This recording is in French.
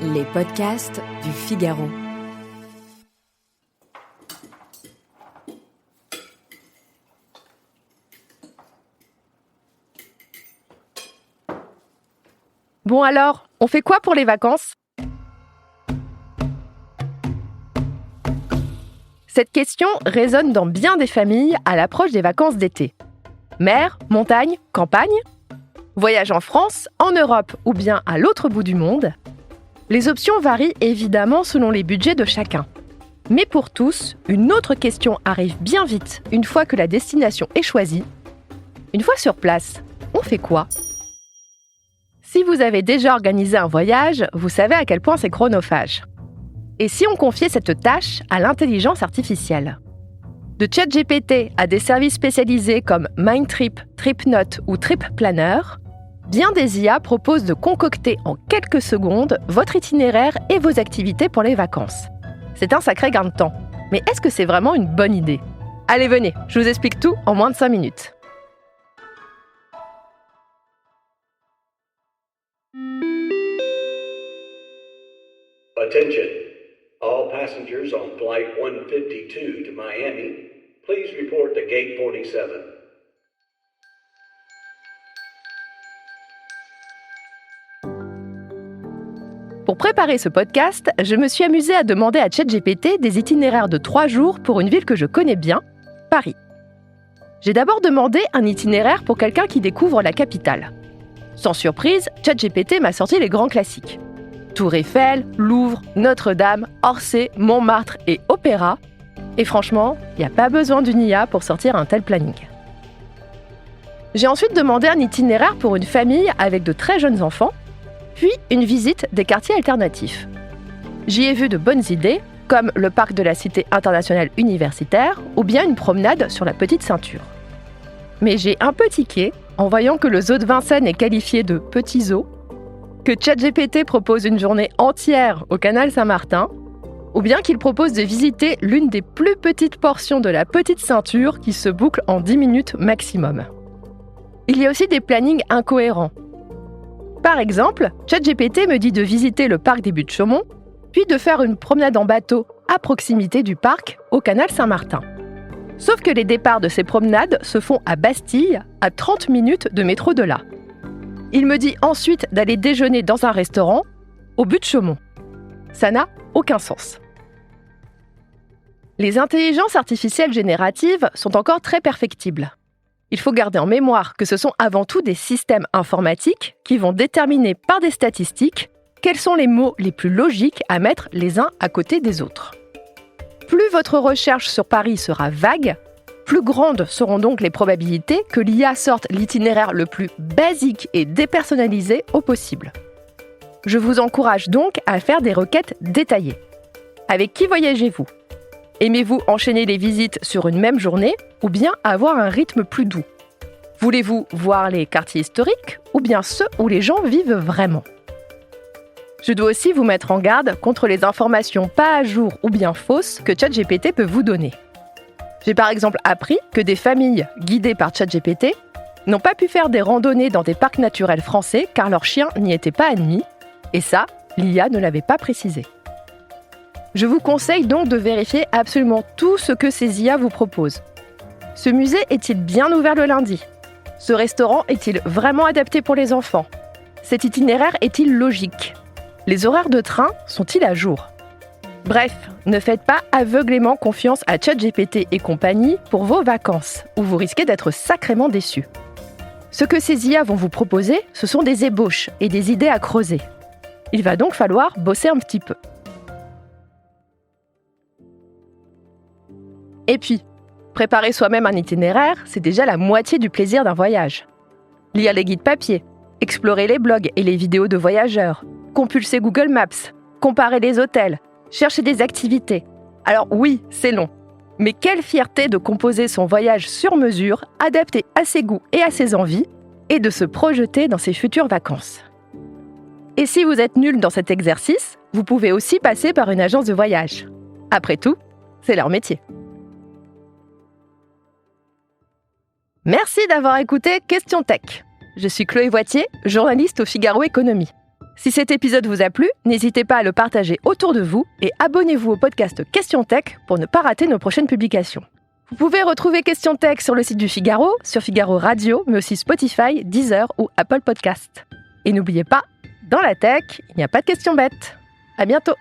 Les podcasts du Figaro. Bon alors, on fait quoi pour les vacances ? Cette question résonne dans bien des familles à l'approche des vacances d'été. Mer, montagne, campagne ? Voyage en France, en Europe ou bien à l'autre bout du monde ? Les options varient évidemment selon les budgets de chacun. Mais pour tous, une autre question arrive bien vite une fois que la destination est choisie. Une fois sur place, on fait quoi ? Si vous avez déjà organisé un voyage, vous savez à quel point c'est chronophage. Et si on confiait cette tâche à l'intelligence artificielle ? De ChatGPT à des services spécialisés comme Mindtrip, TripNote ou TripPlanner, bien des IA proposent de concocter en quelques secondes votre itinéraire et vos activités pour les vacances. C'est un sacré gain de temps. Mais est-ce que c'est vraiment une bonne idée ? Allez, venez, je vous explique tout en moins de 5 minutes. Attention, all passengers on flight 152 to Miami, please report to gate 47. Pour préparer ce podcast, je me suis amusée à demander à ChatGPT des itinéraires de 3 jours pour une ville que je connais bien, Paris. J'ai d'abord demandé un itinéraire pour quelqu'un qui découvre la capitale. Sans surprise, ChatGPT m'a sorti les grands classiques. Tour Eiffel, Louvre, Notre-Dame, Orsay, Montmartre et Opéra. Et franchement, il n'y a pas besoin d'une IA pour sortir un tel planning. J'ai ensuite demandé un itinéraire pour une famille avec de très jeunes enfants, puis une visite des quartiers alternatifs. J'y ai vu de bonnes idées, comme le parc de la Cité internationale universitaire ou bien une promenade sur la Petite Ceinture. Mais j'ai un peu tiqué en voyant que le zoo de Vincennes est qualifié de petit zoo, que ChatGPT propose une journée entière au canal Saint-Martin, ou bien qu'il propose de visiter l'une des plus petites portions de la Petite Ceinture qui se boucle en 10 minutes maximum. Il y a aussi des plannings incohérents. Par exemple, ChatGPT me dit de visiter le parc des Buttes-Chaumont, puis de faire une promenade en bateau à proximité du parc au canal Saint-Martin. Sauf que les départs de ces promenades se font à Bastille, à 30 minutes de métro de là. Il me dit ensuite d'aller déjeuner dans un restaurant au Buttes-Chaumont. Ça n'a aucun sens. Les intelligences artificielles génératives sont encore très perfectibles. Il faut garder en mémoire que ce sont avant tout des systèmes informatiques qui vont déterminer par des statistiques quels sont les mots les plus logiques à mettre les uns à côté des autres. Plus votre recherche sur Paris sera vague, plus grandes seront donc les probabilités que l'IA sorte l'itinéraire le plus basique et dépersonnalisé au possible. Je vous encourage donc à faire des requêtes détaillées. Avec qui voyagez-vous ? Aimez-vous enchaîner les visites sur une même journée ou bien avoir un rythme plus doux ? Voulez-vous voir les quartiers historiques ou bien ceux où les gens vivent vraiment ? Je dois aussi vous mettre en garde contre les informations pas à jour ou bien fausses que ChatGPT peut vous donner. J'ai par exemple appris que des familles guidées par ChatGPT n'ont pas pu faire des randonnées dans des parcs naturels français car leurs chiens n'y étaient pas admis, et ça, l'IA ne l'avait pas précisé. Je vous conseille donc de vérifier absolument tout ce que ces IA vous proposent. Ce musée est-il bien ouvert le lundi ? Ce restaurant est-il vraiment adapté pour les enfants ? Cet itinéraire est-il logique ? Les horaires de train sont-ils à jour ? Bref, ne faites pas aveuglément confiance à ChatGPT et compagnie pour vos vacances, où vous risquez d'être sacrément déçus. Ce que ces IA vont vous proposer, ce sont des ébauches et des idées à creuser. Il va donc falloir bosser un petit peu. Et puis, préparer soi-même un itinéraire, c'est déjà la moitié du plaisir d'un voyage. Lire les guides papier, explorer les blogs et les vidéos de voyageurs, compulser Google Maps, comparer les hôtels, chercher des activités. Alors oui, c'est long. Mais quelle fierté de composer son voyage sur mesure, adapté à ses goûts et à ses envies, et de se projeter dans ses futures vacances. Et si vous êtes nul dans cet exercice, vous pouvez aussi passer par une agence de voyage. Après tout, c'est leur métier. Merci d'avoir écouté Question Tech. Je suis Chloé Voitier, journaliste au Figaro Économie. Si cet épisode vous a plu, n'hésitez pas à le partager autour de vous et abonnez-vous au podcast Question Tech pour ne pas rater nos prochaines publications. Vous pouvez retrouver Question Tech sur le site du Figaro, sur Figaro Radio, mais aussi Spotify, Deezer ou Apple Podcast. Et n'oubliez pas, dans la tech, il n'y a pas de questions bêtes. À bientôt!